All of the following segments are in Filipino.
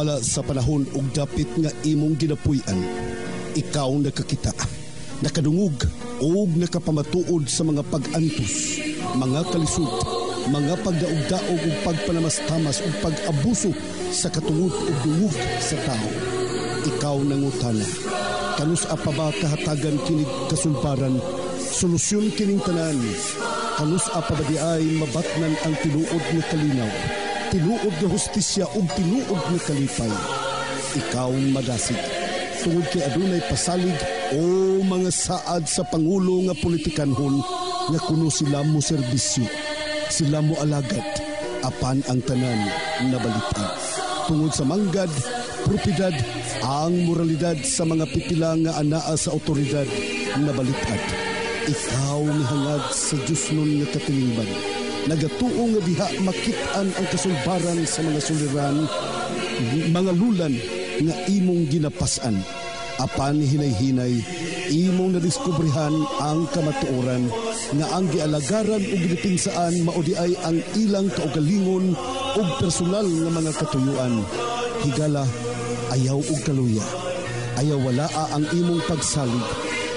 Sumala sa panahon ug dapit nga imong ginapuy-an, ikaw nakakita, nakadungog ug nakapamatuod sa mga pag-antos, mga kalisod, mga pagdaog-daog ug pagpanamastamas ug pag-abuso sa katungod ug dungog sa tao. Ikaw nangutana, kanus apa ba kahatagan kinig kasulbaran, solusyon kining tanan, kanus apa ba di ay mabatnan ang tinuod nga kalinaw, tinuod nga hustisya ug tinuod nga kalipay. Ikaw madasig, tungod kay adunay pasalig o mga saad sa pangulo nga politikanhon nga kuno sila mo serbisyo, sila mo alagad, apan ang tanan nabalitan. Tungod sa manggad, propidad, ang moralidad sa mga pipila nga anaa sa otoridad nabalitan. Ikaw mihangad sa Diyos nun nga katilingban, nagatuo nga diha makitaan ang kasulbaran sa mga suliran, mga lulan nga imong ginapasan. Apan hinay-hinay, imong nadiskubrihan ang kamatuoran nga ang gialagaran o ginipinsaan maudi ay ang ilang kaugalingon o personal nga mga katuyuan. Higala, ayaw og kaluya, ayaw walaa ang imong pagsalig,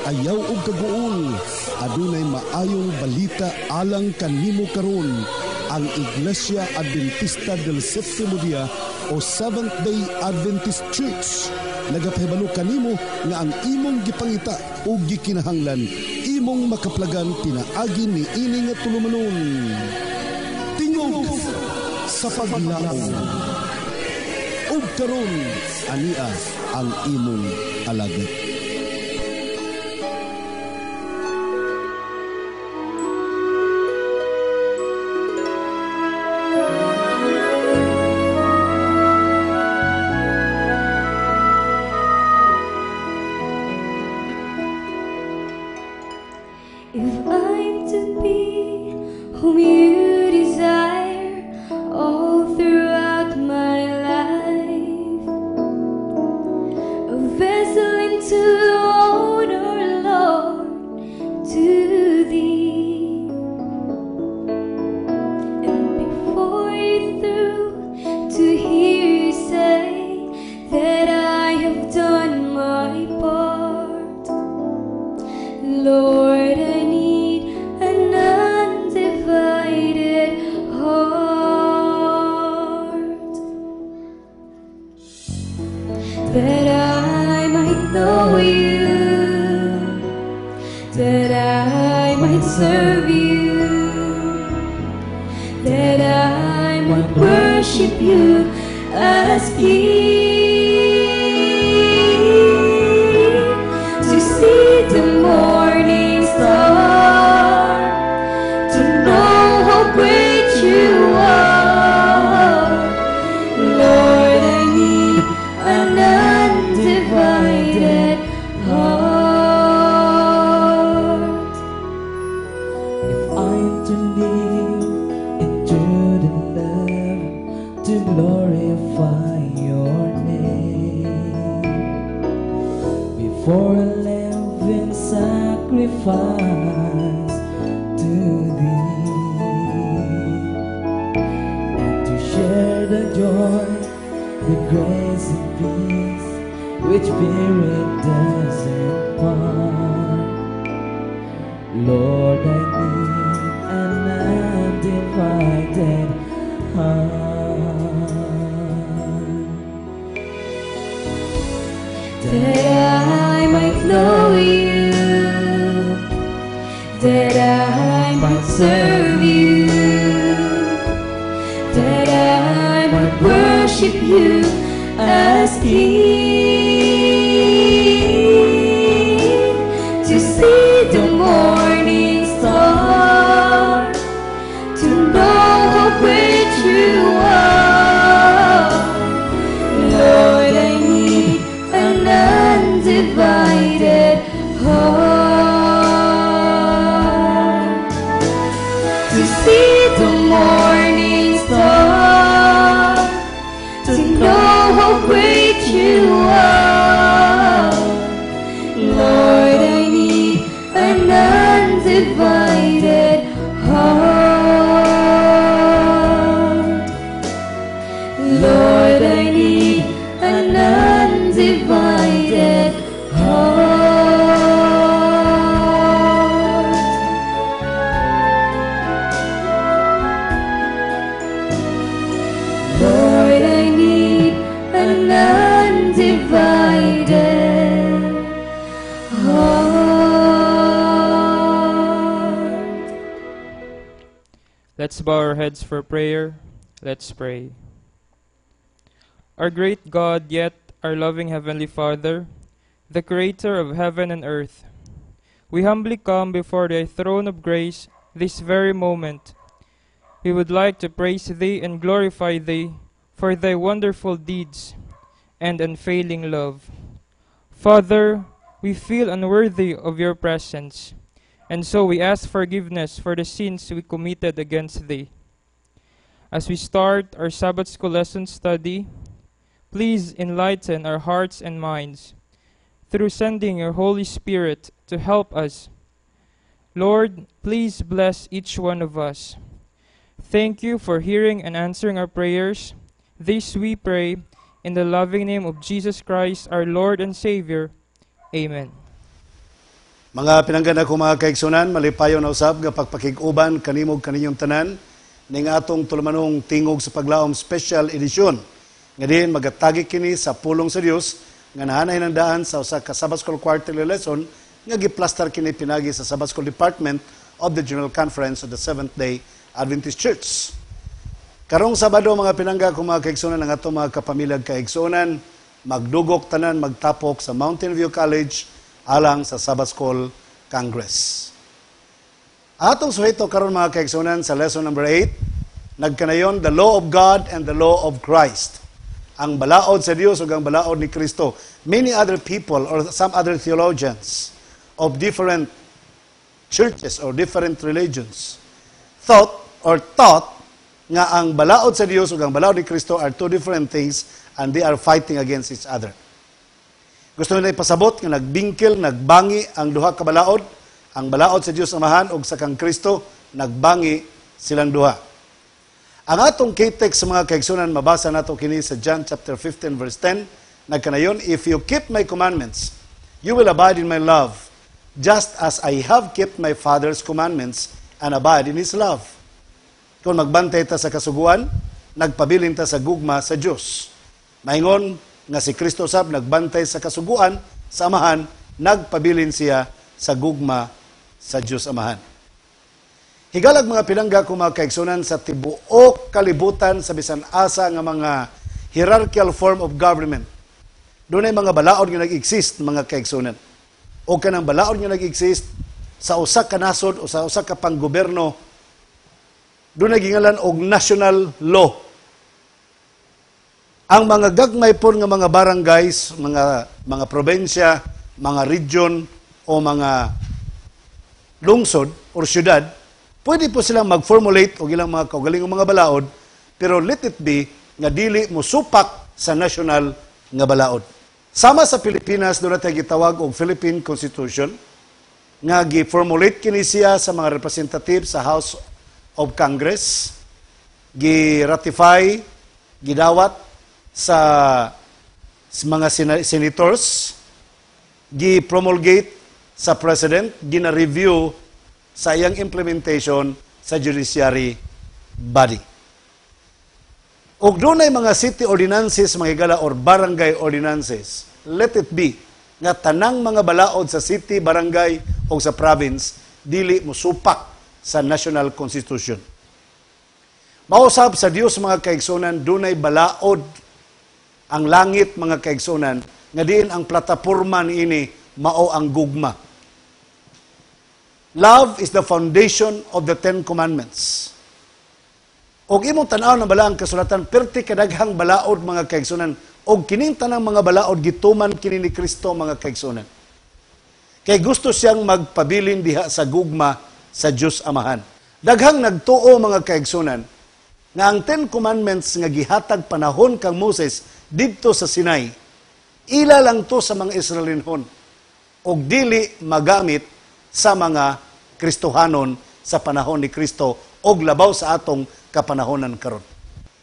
ayaw og kaguol, adunay maayong balita alang kanimo karon. Ang Iglesia Adventista del Sétimo Día o Seventh-day Adventist Church nagapahibalo kanimo nga ang imong gipangita o gikinahanglan imong makaplagan pinaagi ni ini nga tulumanon. Tingog sa paglaom ug karon ania ang imong alagad. If I'm to be whom you desire all throughout my life, a vessel into honor, Lord, to Thee, and before you through to hear you say that I have done my part, Lord, I need an undivided heart, that I might know you, that I might serve you, that I might worship you as King. To see the morning star, to know how great you are, Lord, I need an undivided heart. If I'm to live into the love to glorify your name, before a living sacrifice to Thee, and to share the joy, the grace and peace which spirit does impart, Lord, I need an undivided heart, that I might know you, that I might serve you, that I might worship you as King. To see the morning star, to know how great you are, Lord, I need an undivided heart. To see the morning star, to know how great you are, Lord, I need an Let's bow our heads for prayer. Let's pray. Our great God, yet our loving Heavenly Father, the Creator of heaven and earth, we humbly come before Thy throne of grace this very moment. We would like to praise Thee and glorify Thee for Thy wonderful deeds and unfailing love. Father, we feel unworthy of Your presence, and so we ask forgiveness for the sins we committed against Thee. As we start our Sabbath School lesson study, please enlighten our hearts and minds through sending Your Holy Spirit to help us. Lord, please bless each one of us. Thank You for hearing and answering our prayers. This we pray in the loving name of Jesus Christ, our Lord and Savior. Amen. Mga pinanggana ko mga kaigsunan, malipayon na usab nga pagpakig-uban kanimog kaninyong tanan ning atong tulumanong tingog sa paglaom special edition. Nga din magatagi kini sa pulong sa Dios nga nahanay ng daan sa usa ka Sabbath School quarterly lesson nga giplastar kini pinagi sa Sabbath School Department of the General Conference of the Seventh-day Adventist Church. Karong Sabado mga pinangga ko mga kaigsunan ang atong mga kapamilyag kaigsunan, magdugok tanan magtapok sa Mountain View College alang sa Sabbath School Congress. Atong suheto karon mga kaigsunan sa lesson number 8, nagkanayon the law of God and the law of Christ. Ang balaod sa Dios ug ang balaod ni Kristo. Many other people or some other theologians of different churches or different religions thought nga ang balaod sa Dios ug ang balaod ni Kristo are two different things and they are fighting against each other. Gusto nila ipasabot nga nagbingkil, nagbangi ang duha ka balaod, ang balaod sa Dios Amahan ug sa kang Kristo, nagbangi silang duha. Ang atong key-text sa mga kaigsunan, mabasa nato kini sa John chapter 15 verse 10, nagkanayon, if you keep my commandments, you will abide in my love, just as I have kept my Father's commandments and abide in His love. Kung magbantay ta sa kasuguan, nagpabilin ta sa gugma sa Dios. Maingon nga si Kristo sab nagbantay sa kasuguan sa Amahan, nagpabilin siya sa gugma sa Dios Amahan. Higalag mga pinangga ko mga kaigsunan sa tibuok kalibutan sa bisan asa nga mga hierarchical form of government. Doon ay mga balaod nga nag-exist mga kaigsunan. O kanang balaod nga nag-exist sa usa ka nasod o sa usa ka panggoberno, doon ay gingalan og national law. Ang mga gagmay po nga mga barangays, mga probensya, mga region o mga lungsod o syudad, pwede po silang mag-formulate o ilang mga kaugalingong mga balaod, pero let it be nga dili mo supak sa national nga balaod. Sama sa Pilipinas, doon natin gitawag og Philippine Constitution, nga gi-formulate kini siya sa mga representative sa House of Congress, gi-ratify, gidawat sa mga senators, gi-promulgate sa President, gina-review sa iyang implementation sa judiciary body. Ug doon ay mga city ordinances, mga higala, or barangay ordinances. Let it be nga tanang mga balaod sa city, barangay, o sa province, dili musupak sa national constitution. Mausab sa Dios mga kaigsunan, doon ay balaod ang langit mga kaigsunan, nga diin ang plataporma niini mao ang gugma. Love is the foundation of the Ten Commandments. Og imong tan-aw na bala ang kasulatan, perti kadaghang balaod mga kaigsunan, og kining tanang mga balaod gituman kini ni Kristo mga kaigsunan. Kay gusto siyang magpabilin diha sa gugma sa Dios Amahan. Daghang nagtuo mga kaigsunan nga ang Ten Commandments nga gihatag panahon kang Moses didto sa Sinai, ila lang to sa mga Israelinhon og dili magamit sa mga Kristohanon sa panahon ni Kristo og labaw sa atong kapanahonan karon.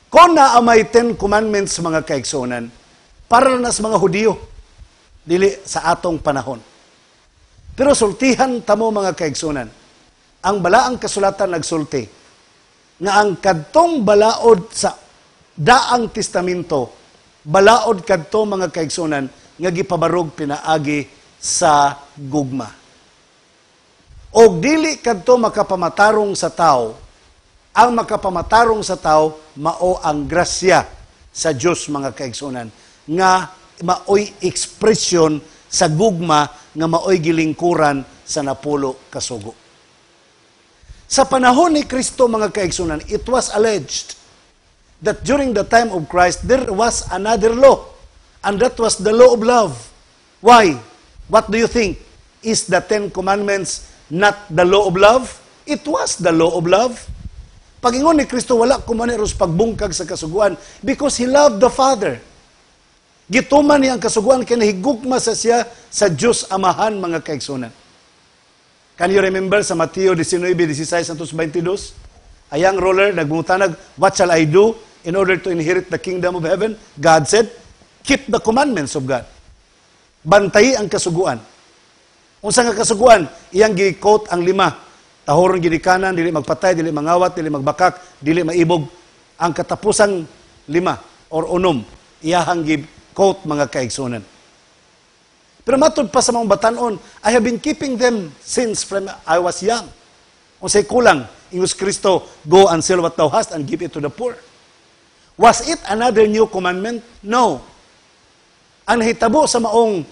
Kung naamay 10 commandments mga kaigsunan, para na sa mga Hudiyo, dili sa atong panahon. Pero sultihan tamo mga kaigsunan, ang balaang kasulatan nagsulti nga ang kadtong balaod sa daang testamento, balaod kadto mga kaigsunan nga gipabarog pinaagi sa gugma. Og dili kadto makapamatarong sa tao ang makapamatarong sa tao, mao ang grasya sa Diyos, mga kaigsunan, nga maoy ekspresyon sa gugma nga maoy gilingkuran sa napulo kasugo. Sa panahon ni Kristo, mga kaigsunan, it was alleged that during the time of Christ, there was another law, and that was the law of love. Why? What do you think? Is the Ten Commandments not the law of love? It was the law of love. Pag-ingon ni Kristo, wala kumaneros pagbungkag sa kasuguan because He loved the Father. Gituman niya ang kasuguan kaya nahigugma sa siya sa Diyos Amahan, mga kaigsunan. Can you remember sa Mateo 19:16-22? Ayang ruler, nagmuntanag, what shall I do in order to inherit the kingdom of heaven? God said, keep the commandments of God. Bantay ang kasuguan. Unsa nga kasuguan? Iyang gi-quote ang 5. Tahoron ginikanan, dili magpatay, dili mangawat, dili magbakak, dili maibog. Ang katapusang 5 or 6, iyahang gi-quote, mga kaigsunan. Pero matod pa sa mga batanon, I have been keeping them since from I was young. Unsay kulang, ingus Kristo, go and sell what thou hast and give it to the poor. Was it another new commandment? No. Ang nahitabo sa maong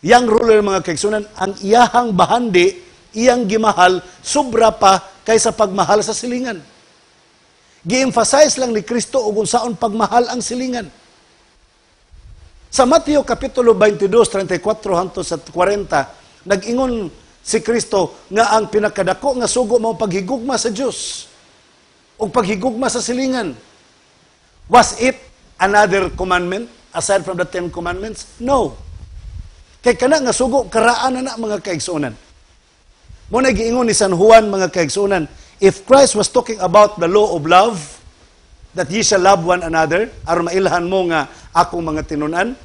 young ruler, mga kaigsunan, ang iyahang bahandi, iyang gimahal, sobra pa kaysa pagmahal sa silingan. Gi-emphasize lang ni Kristo o kung saan pagmahal ang silingan. Sa Mateo Kapitulo 22, 34-40, nag-ingon si Kristo nga ang pinakadako nga sugo mao paghigugma sa Dios o paghigugma sa silingan. Was it another commandment aside from the 10 commandments? No. Kay kana nga sugo karaan na mga kaigsunan. Mo na giingon ni San Juan, mga kaigsunan, if Christ was talking about the law of love, that ye shall love one another, aron mailhan mo nga akong mga tinunan.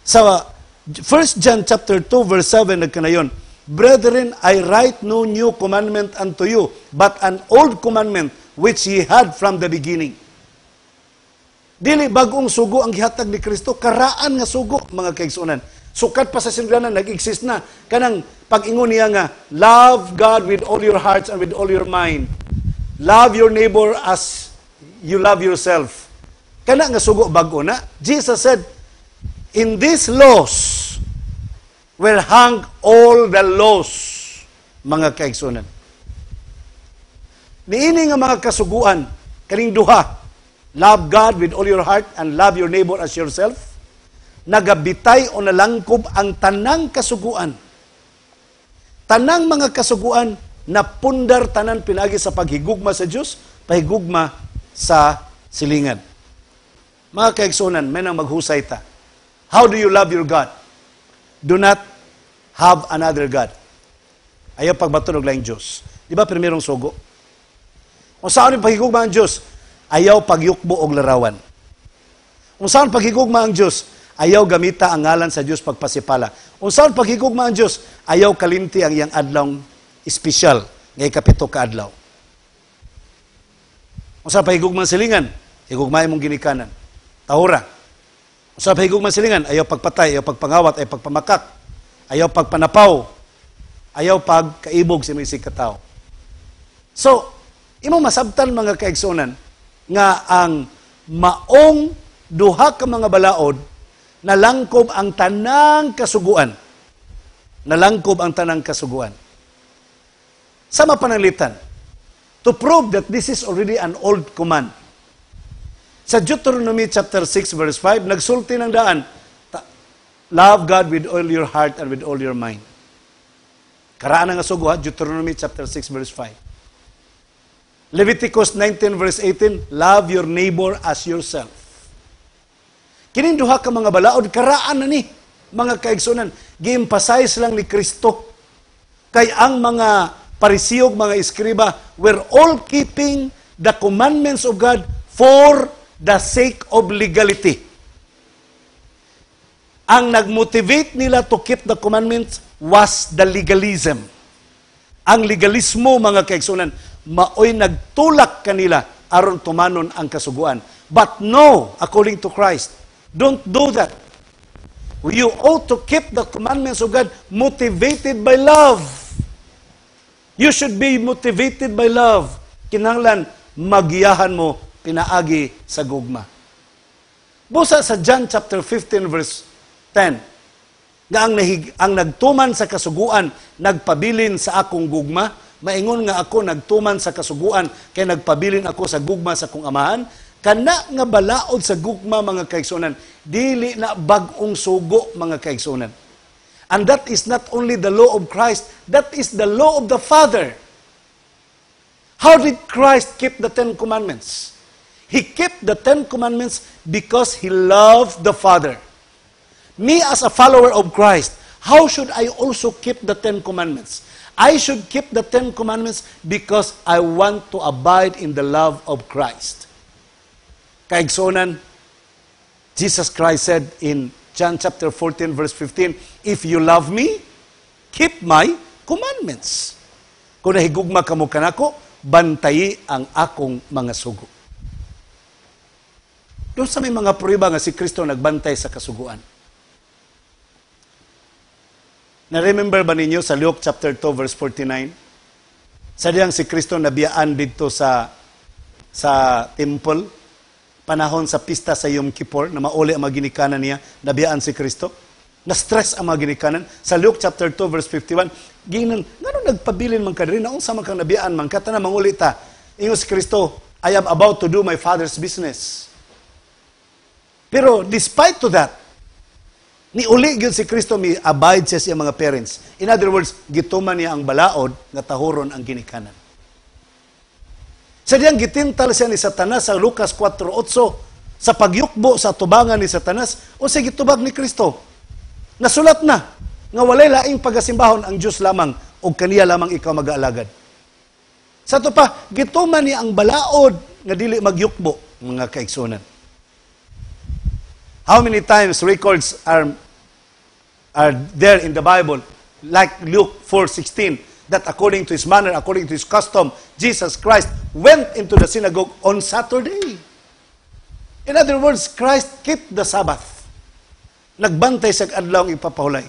Sa 1 John chapter 2 verse 7 nagkanayon, brethren, I write no new commandment unto you, but an old commandment which ye had from the beginning. Dili bagong sugo ang gihatag ni Kristo, karaan nga sugo, mga kaigsunan. Sukat pa sa sinulanan, nag-exist na. Kanang pag-ingon niya nga, love God with all your hearts and with all your mind. Love your neighbor as you love yourself. Kana nga sugo bago na. Jesus said, in these laws will hang all the laws, mga kaigsunan. Niini nga mga kasuguan, kaning duha, love God with all your heart and love your neighbor as yourself, nagabitay o nalangkob ang tanang kasuguan. Tanang mga kasuguan na pundar tanan pinagi sa paghigugma sa Diyos, paghigugma sa silingan. Mga kaigsunan, may nang maghusay ta. How do you love your God? Do not have another God. Ayaw pagbatunog lang Diyos. Di ba primerong sugo? Kung saan yung paghigugma ang Diyos, ayaw pagyukbo og larawan. Kung saan paghigugma ang Diyos, ayaw gamita ang ngalan sa Diyos pagpasipala. Kung saan paghigugma ang Diyos, ayaw kalimti ang iyang adlawng espesyal, ngay kapito ka adlaw. Kung saan paghigugma ang silingan, higugmay mong ginikanan. Tahura. Kung saan paghigugma ang silingan, ayaw pagpatay, ayaw pagpangawat, ayaw pagpamakak, ayaw pagpanapaw, ayaw pagkaibog sa mga sikataw. So, imo masabtan, mga kaigsunan, nga ang maong duha ka mga balaod, nalangkob ang tanang kasuguan. Nalangkob ang tanang kasuguan. Sama pananglitan, to prove that this is already an old command. Sa Deuteronomy chapter 6 verse 5, nagsulti ng daan, love God with all your heart and with all your mind. Karaan nga sugo, Deuteronomy chapter 6 verse 5. Leviticus 19 verse 18, love your neighbor as yourself. Kining duha ka mga balaod, karaan na ni, mga kaigsunan, gi-emphasize lang ni Kristo. Kay ang mga parisiyog, mga iskriba, were all keeping the commandments of God for the sake of legality. Ang nag-motivate nila to keep the commandments was the legalism. Ang legalismo, mga kaigsunan, maoy nagtulak kanila aron tumanon ang kasuguan. But no, according to Christ, don't do that. You ought to keep the commandments of God motivated by love. You should be motivated by love. Kinahanglan, magiyahan mo pinaagi sa gugma. Busa sa John chapter 15 verse 10, nga ang nagtuman sa kasuguan, nagpabilin sa akong gugma, maingon nga ako nagtuman sa kasuguan, kay nagpabilin ako sa gugma sa akong amahan, kana nga balaod sa gugma mga kaigsunan, dili na bag-ong sugo mga kaigsunan. And that is not only the law of Christ, that is the law of the Father. How did Christ keep the 10 Commandments? He kept the 10 Commandments because He loved the Father. Me as a follower of Christ, how should I also keep the 10 Commandments? I should keep the 10 Commandments because I want to abide in the love of Christ. Kaigsunan, Jesus Christ said in John chapter 14 verse 15, if you love me, keep my commandments. Kung nahigugma kamo kanako, bantayi ang akong mga sugo. Doon sa may mga prueba nga si Kristo nagbantay sa kasuguan. Na-remember ba ninyo sa Luke chapter 2 verse 49? Sa diyang si Kristo nabiyaan dito sa temple, panahon sa pista sa Yom Kippur, na mauli ang mga ginikanan niya, nabiyaan si Kristo. Na-stress ang mga ginikanan. Sa Luke chapter 2 verse 51, ginan, ngano nagpabilin man ka rin, naong sama kang nabiyaan man, kata na manguli ta. Ingon si Kristo, I am about to do my Father's business. Pero despite to that, niuli yun si Kristo, may abide siya sa mga parents. In other words, gituman niya ang balaod, nga tahuron ang ginikanan. Sa diyang gitintal siya ni Satanas sa Lucas 4:8, sa pagyukbo sa tubangan ni Satanas, o sa gitubag ni Kristo. Nasulat na, nga walay laing pagasimbahon ang Diyos lamang, o kaniya lamang ikaw mag-aalagad. Sa ito pa, gituman niya ang balaod, nga dili magyukbo, mga kaigsunan. How many times records are there in the Bible, like Luke 4:16, that according to his manner, according to his custom, Jesus Christ went into the synagogue on Saturday. In other words, Christ kept the Sabbath. Nagbantay sa adlaw ang ipapahulay.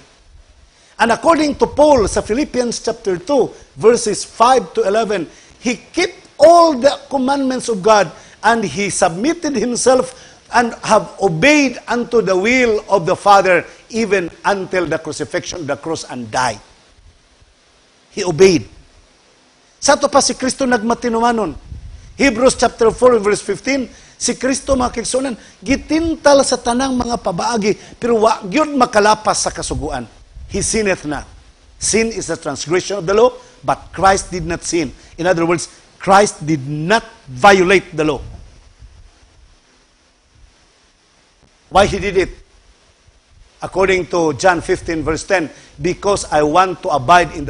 And according to Paul sa Philippians chapter 2, verses 5 to 11, he kept all the commandments of God and he submitted himself and have obeyed unto the will of the Father even until the crucifixion, the cross, and died. He obeyed. Sa ito pa si Kristo nagmatinumanon. Hebrews chapter 4 verse 15, si Kristo mga kaigsunan, gitintal sa tanang mga pabaagi, pero wa gyud makalapas sa kasuguan. He sinneth not. Sin is the transgression of the law, but Christ did not sin. In other words, Christ did not violate the law. Why he did it? According to John 15 verse 10, because I want to abide in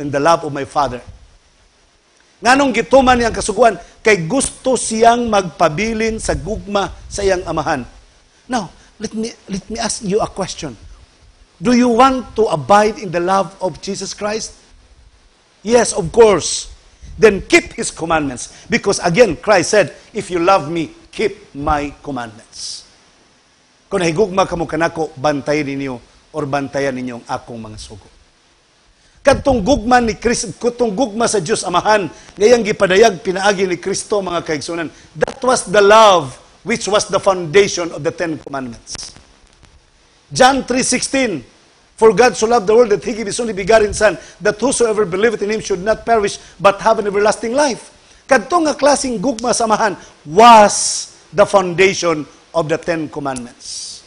the love of my Father. Nganong gituman niyang kasuguan, kay gusto siyang magpabilin sa gugma sa iyang amahan. Now, let me ask you a question. Do you want to abide in the love of Jesus Christ? Yes, of course. Then keep His commandments. Because again, Christ said, if you love me, keep my commandments. Kung nahigugma kamo kanako, bantayan ninyo or bantayan ninyo ang akong mga sugo. Katong gugma ni Kristo, katong gugma sa Dios Amahan, ngayang gipadayag pinaagi ni Kristo mga kaigsunan. That was the love which was the foundation of the 10 Commandments. John 3:16, for God so loved the world that He gave His only begotten Son, that whosoever believeth in Him should not perish but have an everlasting life. Kadtong nga klaseng gugma sa Amahan was the foundation of the 10 Commandments.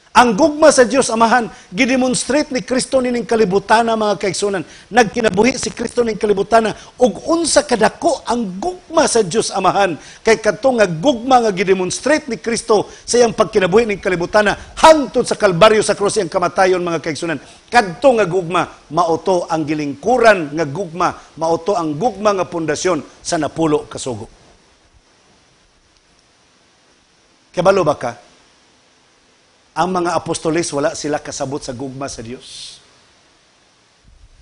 Ang gugma sa Diyos Amahan, gidemonstrate ni Kristo nining kalibutana mga kaigsunan. Nagkinabuhi si Kristo ning kalibutana ug unsa kadako ang gugma sa Diyos Amahan. Kay kadtong nga gugma nga gidemonstrate ni Kristo sa iyang pagkinabuhi ning kalibutana hangtod sa Kalbaryo sa krus iyang kamatayon mga kaigsunan. Kadtong nga gugma mauto ang gilingkuran nga gugma, mauto ang gugma nga pundasyon sa napulo ka sugo. Kabalo ba ka? Ang mga apostoles, wala sila kasabot sa gugma sa Diyos.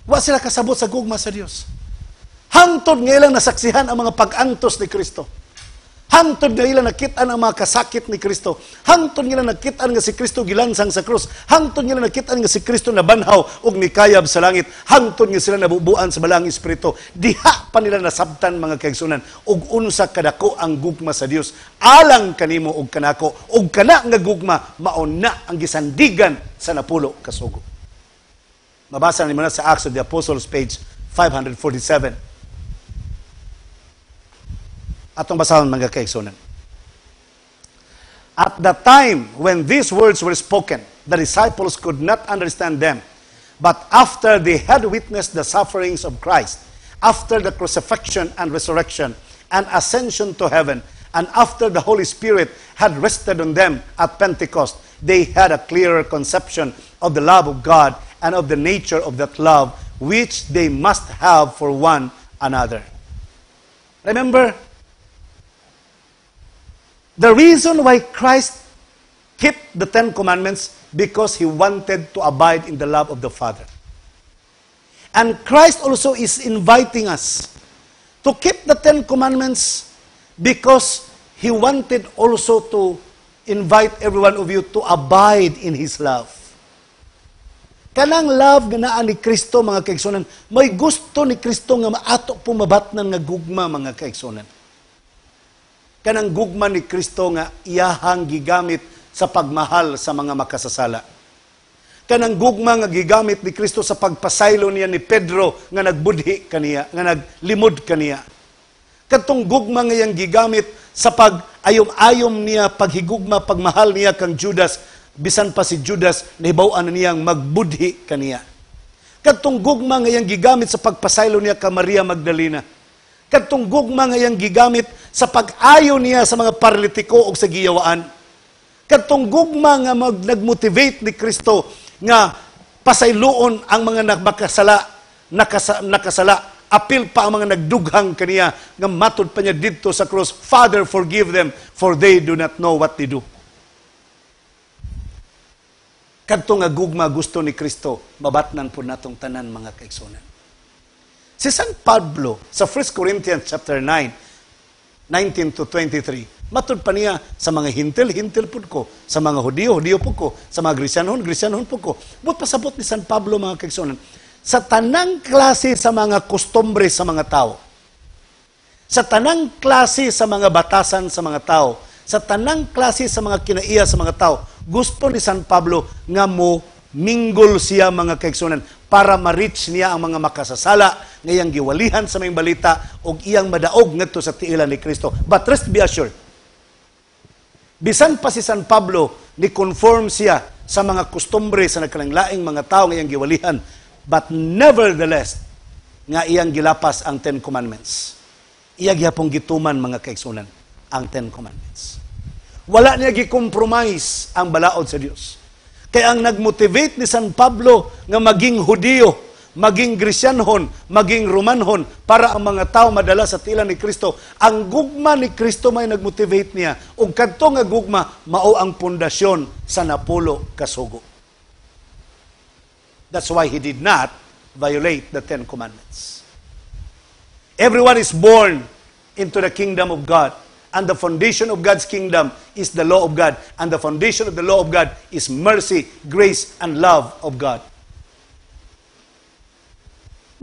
Wala sila kasabot sa gugma sa Diyos. Hangtod nga ilang nasaksihan ang mga pag-antos ni Kristo. Hangtod nga ila nakitaan ang mga kasakit ni Kristo. Hangtod nila nakitaan nga si Kristo gilansang sa krus. Hangtod nila nakitaan nga si Kristo nabanhaw og nikayab sa langit. Hangtod nga sila nabubuan sa balang espiritu. Diha pa nila nasabtan mga kaigsunan og unsa kadako ang gugma sa Dios. Alang kanimo og kanako og kana nga gugma mao na ang gisandigan sa napulo ka sugo. Mabasa nimo na sa Acts of the Apostles page 547. Atong basahon mga kaigsunan. At the time when these words were spoken, the disciples could not understand them. But after they had witnessed the sufferings of Christ, after the crucifixion and resurrection and ascension to heaven, and after the Holy Spirit had rested on them at Pentecost, they had a clearer conception of the love of God and of the nature of that love which they must have for one another. Remember, the reason why Christ kept the Ten Commandments because He wanted to abide in the love of the Father. And Christ also is inviting us to keep the Ten Commandments because He wanted also to invite every one of you to abide in His love. Kanang love nga naa ni Kristo mga kaigsunan, may gusto ni Kristo nga maato pumabatnan nga gugma mga kaigsunan. Kanang gugma ni Kristo nga iyahang gigamit sa pagmahal sa mga makasasala. Kanang gugma nga gigamit ni Kristo sa pagpasaylo niya ni Pedro nga nagbudhi kaniya, nga naglimod kaniya. Katong gugma nga iyang gigamit sa pag-ayom-ayom niya, paghigugma, pagmahal niya kang Judas, bisan pa si Judas nahibaw-an niyang magbudhi kaniya. Katong gugma nga iyang gigamit sa pagpasaylo niya ka Maria Magdalena. Katong gugma nga iyang gigamit sa pag-ayo niya sa mga paralitiko o sa giyawaan. Katong gugma nga nag-motivate ni Kristo nga pasayloon ang mga nakasala, apil pa ang mga nagdughang kaniya nga matud pa niya didto sa cross, Father, forgive them, for they do not know what they do. Kadto nga gugma gusto ni Kristo, mabatnan po natong tanan mga kaigsunan. Si San Pablo sa 1 Corinthians chapter 9, 19 to 23, matud pa niya sa mga hintil po ko, sa mga Hudiyo po ko, sa mga Grisyanon po ko. But pasabot ni San Pablo mga kaigsunan, sa tanang klase sa mga kustombre sa mga tao, sa tanang klase sa mga batasan sa mga tao, sa tanang klase sa mga kinaiya sa mga tao, gusto ni San Pablo nga mo mingle siya mga kaigsunan para ma-reach niya ang mga makasasala nga iyang giwalihan sa may balita o iyang madaog ngadto sa tiilan ni Kristo. But rest be assured, bisan pa si San Pablo ni conform siya sa mga kustombre sa nagkalanglaing mga tao nga iyang giwalihan, but nevertheless nga iyang gilapas ang Ten Commandments. Iya gyapong gituman mga kaigsunan ang Ten Commandments. Wala niya gi-compromise ang balaod sa Dios. Kaya ang nagmotivate ni San Pablo nga maging Hudiyo, maging Grisyanhon, maging Romanhon para ang mga tao madala sa tila ni Kristo. Ang gugma ni Kristo may nagmotivate niya. Ug kadto nga gugma mao ang pundasyon sa napulo ka sugo. That's why he did not violate the Ten Commandments. Everyone is born into the kingdom of God. And the foundation of God's kingdom is the law of God. And the foundation of the law of God is mercy, grace, and love of God.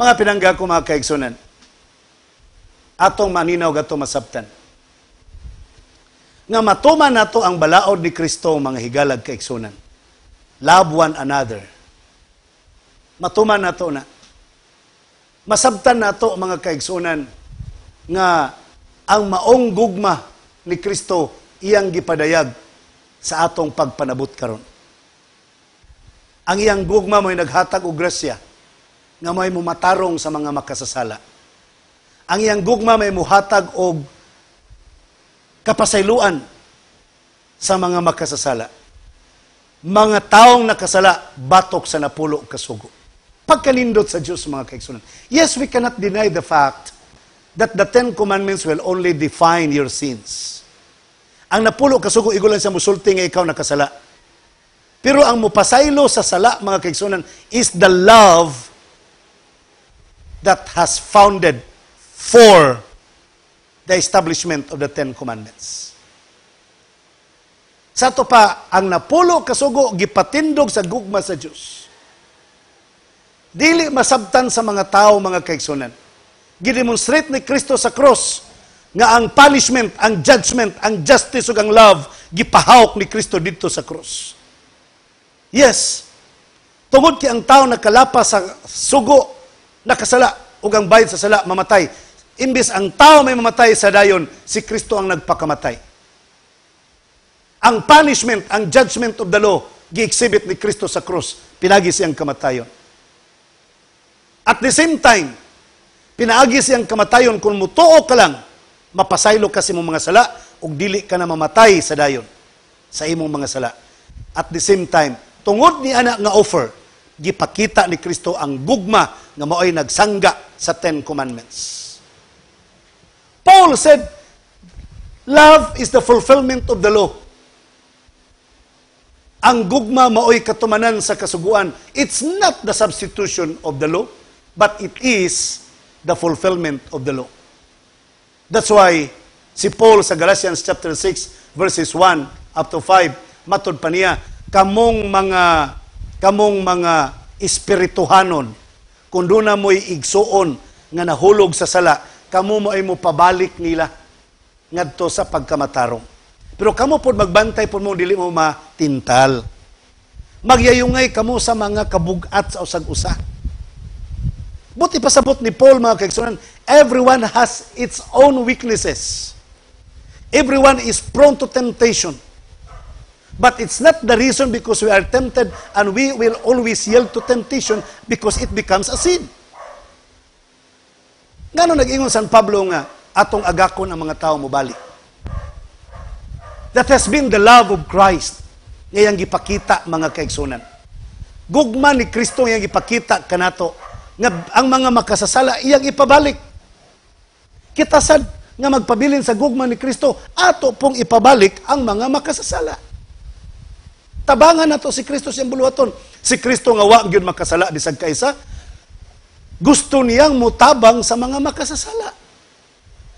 Mga pinangga ko mga kaigsunan, atong maninaw atong masabtan. Nga matuman nato ang balaod ni Kristo mga higalag kaigsunan. Love one another. Matuman nato na. Masabtan nato mga kaigsunan nga ang maong gugma ni Kristo iyang gipadayag sa atong pagpanabot karon. Ang iyang gugma mo'y naghatag og grasya nga may mumatarong sa mga makasasala. Ang iyang gugma may muhatag og kapasayloan sa mga makasasala. Mga taong nakasala, batok sa napulo kasugo. Pagkanindot sa Diyos mga kaigsunan. Yes, we cannot deny the fact that the Ten Commandments will only define your sins. Ang napulo kasugo, igulan sa musulti nga ikaw nakasala. Pero ang mupasaylo sa sala, mga kaigsunan, is the love that has founded for the establishment of the Ten Commandments. Sa to pa, ang napulo kasugo, gipatindog sa gugma sa Diyos. Dili masabtan sa mga tao, mga kaigsunan. Gidemonstrate ni Kristo sa cross nga ang punishment, ang judgment, ang justice ug ang love gipahawak ni Kristo dito sa cross. Yes. Tungod kay ang tao nakalapa sa sugo, nakasala ug ang bayad sa sala mamatay. Imbis ang tao may mamatay sa dayon, si Kristo ang nagpakamatay. Ang punishment, ang judgment of the law gi-exhibit ni Kristo sa cross. Pinagi siyang kamatayon. At the same time, pinaagi siyang kamatayon kung mutuo ka lang, mapasaylo ka sa imong mga sala ug dili ka na mamatay sa dayon sa imong mga sala. At the same time, tungod ni ana nga offer, gipakita ni Kristo ang gugma nga mao'y nagsangga sa Ten Commandments. Paul said, love is the fulfillment of the law. Ang gugma mao'y katumanan sa kasuguan. It's not the substitution of the law, but it is the fulfillment of the law. That's why si Paul sa Galatians chapter 6 verses 1 up to 5 matud pa niya, kamong mga espirituhanon kun duna mo'y igsuon nga nahulog sa sala, kamo mo ay mo pabalik nila ngadto sa pagkamatarong. Pero kamo pod magbantay pod mo dili mo matintal. Magyayungay kamo sa mga kabugat sa usag-usa. Buti pasabot ni Paul, mga kaigsunan, everyone has its own weaknesses. Everyone is prone to temptation. But it's not the reason because we are tempted and we will always yield to temptation because it becomes a sin. Ngano nag-ingon San Pablo nga atong agakon ang mga tao mobali? That has been the love of Christ ngayang gipakita, mga kaigsunan. Gugma ni Kristo ngayang gipakita kanato nga ang mga makasasala iyang ipabalik. Kita sad nga magpabilin sa gugma ni Kristo, ato pong ipabalik ang mga makasasala. Tabangan nato si Kristo siyang buluhaton. Si Kristo nga wa gyud makasala bisag kaisa, gusto niyang mutabang sa mga makasasala.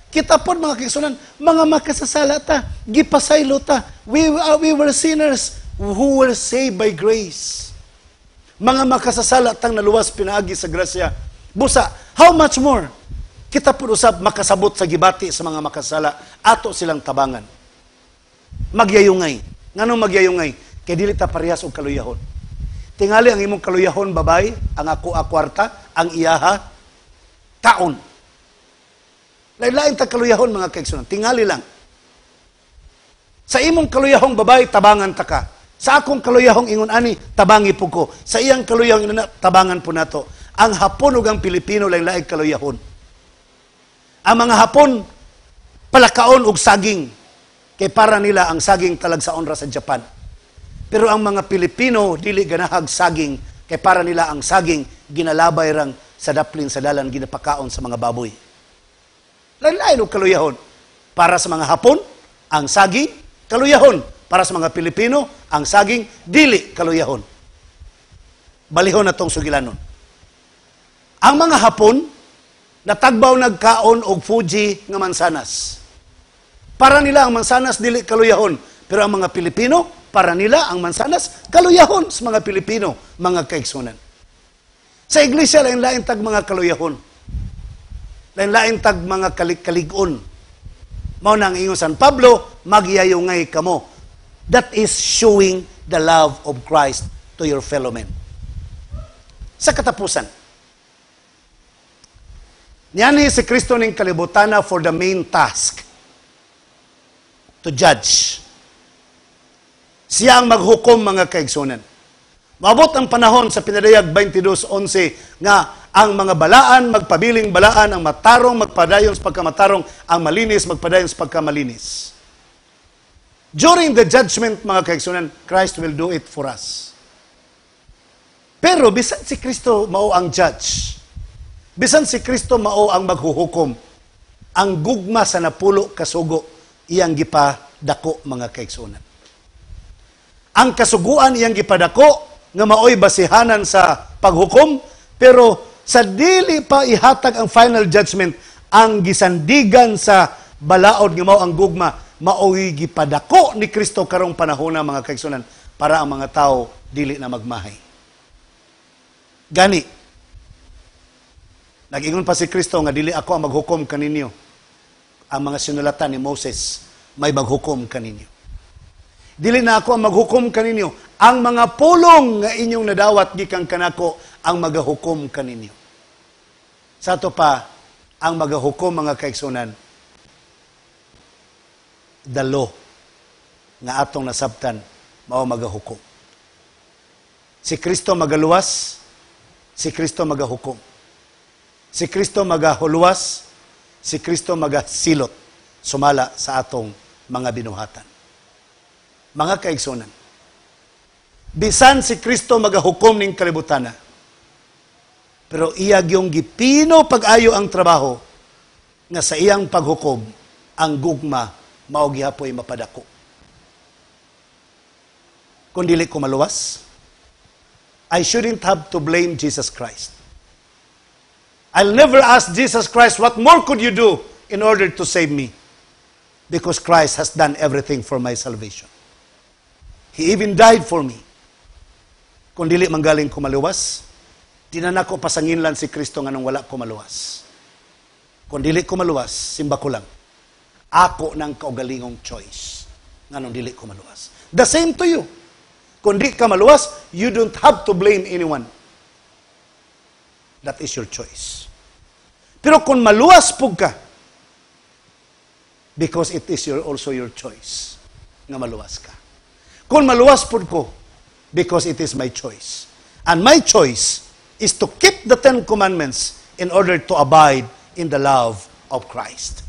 Kita pod, mga kaigsunan, mga makasasala ta, gipasaylo ta. We were sinners who were saved by grace. Mga makasasala tang naluwas pinaagi sa grasya. Busa, how much more? Kita po usab makasabot sa gibati sa mga makasasala, ato silang tabangan. Magyayungay. Nganong magyayungay? Kay dili ta parehas og kaluyahon. Tingali ang imong kaluyahon babay, ang ako akwarta, ang iyaha kaon. Lain-lain ta kaluyahon, mga kaigsunan. Tingali lang. Sa imong kaluyahong babay, tabangan ta ka. Sa akong kaluyahong ingon ani, tabangi po ko. Sa iyang kaluyahong ingon, tabangan po nato. Ang Hapon ug ang Pilipino lain-lain kaluyahon. Ang mga Hapon palakaon og saging. Kay para nila ang saging talag sa onra sa Japan. Pero ang mga Pilipino dili ganahag saging, kay para nila ang saging ginalabay rang sa daplin sa dalan ginapakaon sa mga baboy. Lain-lain og kaluyahon. Para sa mga Hapon, ang saging kaluyahon. Para sa mga Pilipino, ang saging dili kaluyahon. Balihon na tong sugilanon. Ang mga Hapon natagbaw nagkaon og Fuji nga mansanas. Para nila ang mansanas dili kaluyahon, pero ang mga Pilipino, para nila ang mansanas kaluyahon sa mga Pilipino, mga kaigsunan. Sa iglesia lain-lain tag mga kaluyahon. Lain-lain tag mga kalig-on. Mao nang ingon San Pablo, magyayungay kamo. That is showing the love of Christ to your fellow men. Sa katapusan, niyan si Kristo ning kalibutana for the main task, to judge. Siya ang maghukom, mga kaigsunan. Maabot ang panahon sa Pinadayag 22:11 nga ang mga balaan magpabiling balaan, ang matarong magpadayon sa pagkamatarong, ang malinis magpadayon sa pagkamalinis. During the judgment, mga kaigsunan, Christ will do it for us. Pero bisan si Kristo mao ang judge, bisan si Kristo mao ang maghuhukom, ang gugma sa napulo kasugo iyang gipadako, mga kaigsunan. Ang kasuguan iyang gipadako nga maoy basihanan sa paghukom, pero sa dili pa ihatag ang final judgment, ang gisandigan sa balaod nga mao ang gugma, mao'y gipadako ni Kristo karong panahon na mga kaigsunan para ang mga tao dili na magmahay. Gani, nag-ingon pa si Kristo nga dili ako ang maghukom kaninyo. Ang mga sinulatan ni Moses may maghukom kaninyo. Dili na ako ang maghukom kaninyo. Ang mga pulong nga inyong nadawat gikan kanako ang magahukom kaninyo. Sa to pa, ang magahukom mga kaigsunan, the law nga atong nasabtan mao magahukom. Si Kristo magaluwas, si Kristo magahukom. Si Kristo magahuluwas, si Kristo magasilot sumala sa atong mga binuhatan. Mga kaigsunan, bisan si Kristo magahukom ning kalibutan na, pero iya gyung gipino pag-ayo ang trabaho nga sa iyang paghukom ang gugma mao gihapoy mapadako. Kung dili ko maluwas, I shouldn't have to blame Jesus Christ. I'll never ask Jesus Christ, what more could you do in order to save me? Because Christ has done everything for my salvation. He even died for me. Kung dili manggaling ko maluwas, di na nako pasanginlan si Kristo nga nung wala ko maluwas. Kung dili ko maluwas, simba ko lang. Ako ng kaugalingong choice nga nung dili ko maluwas. The same to you. Kung di ka maluwas, you don't have to blame anyone. That is your choice. Pero kung maluwas pug ka, because it is also your choice nga maluwas ka. Kung maluwas pud ko, because it is my choice. And my choice is to keep the 10 Commandments in order to abide in the love of Christ.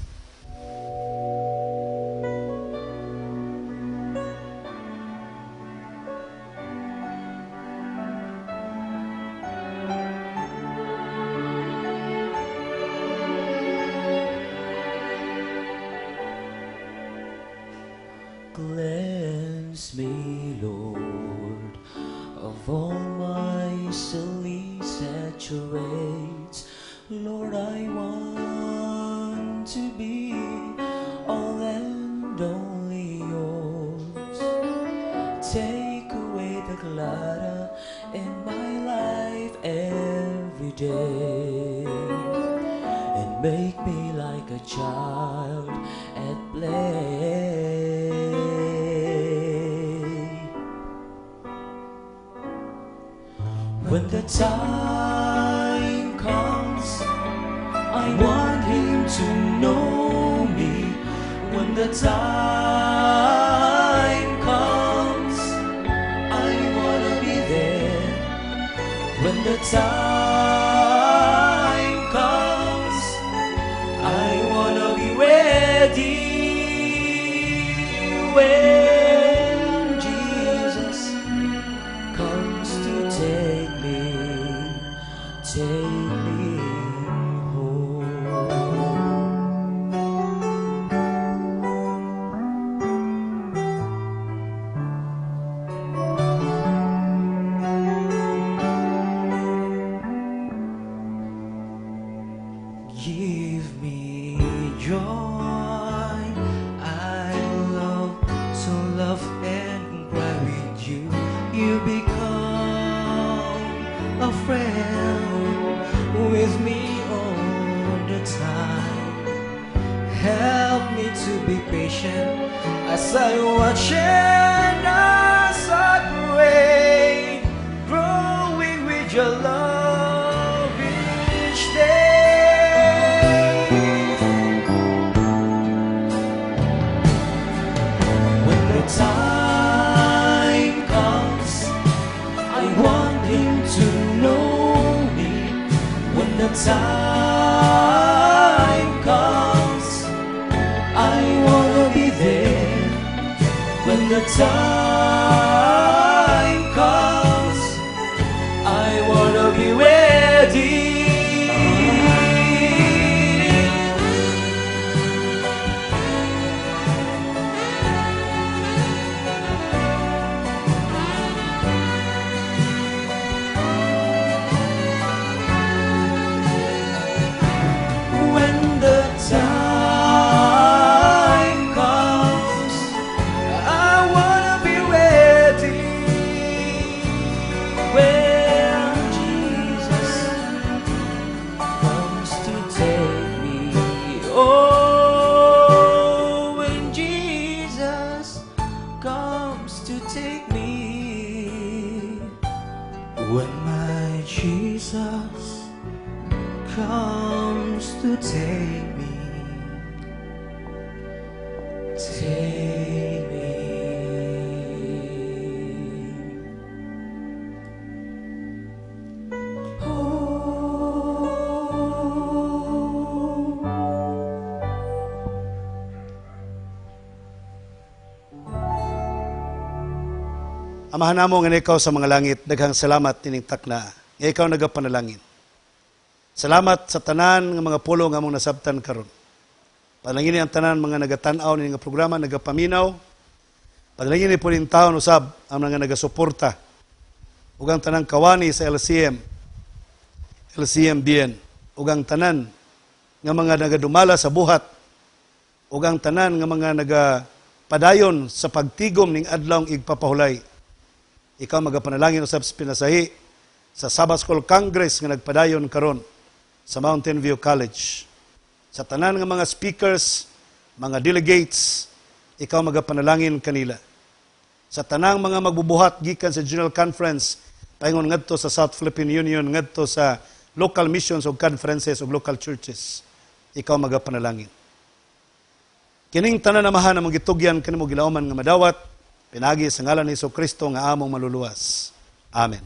Cleanse me, Lord, of all my silly saturates. Lord, I want to be all and only yours. Take away the clutter in my life every day, and make me like a child at play. When the time comes, I want him to know me. When the time comes, I wanna be there. When the time comes, I wanna be ready. When Jesus comes to take me home. Give me joy. I love to love and cry with you. You become a friend with me all the time. Help me to be patient as I watch and as I pray, growing with your love each day. When the time comes, I want him to know me. When the time comes, I wanna be there. When the time comes, I wanna be ready. When the time comes to take me. Take me. Amahan namo nga ikaw sa mga langit, daghang salamat tining takna. Nga ikaw nagapanalangin. Salamat sa tanan nga mga pulo nga among nasabtan karon. Panalangin ang tanan mga nagatan-aw ni nga programa nagapaminaw. Panalangin ni puling taon usab ang mga nagasuporta. Ug ang tanan kawani sa LCMBN, ug ang tanan nga mga nagadumala sa buhat, ug ang tanan nga mga nagapadayon sa pagtigom ning adlawng igpapahulay. Ikaw magapanalangin usab sa pinasahi sa Sabbath School Congress nga nagpadayon karon sa Mountain View College. Sa tanan nga mga speakers, mga delegates, ikaw magapanalangin kanila. Sa tanang mga magbubuhat gikan sa General Conference, paingon ngadto sa South Philippine Union, ngadto sa local missions o conferences o local churches, ikaw magapanalangin. Kining tanan amahan na magitugyan kanimo gilauman nga madawat, pinagi sa ngalan ni Jesu Kristo nga among maluluwas. Amen.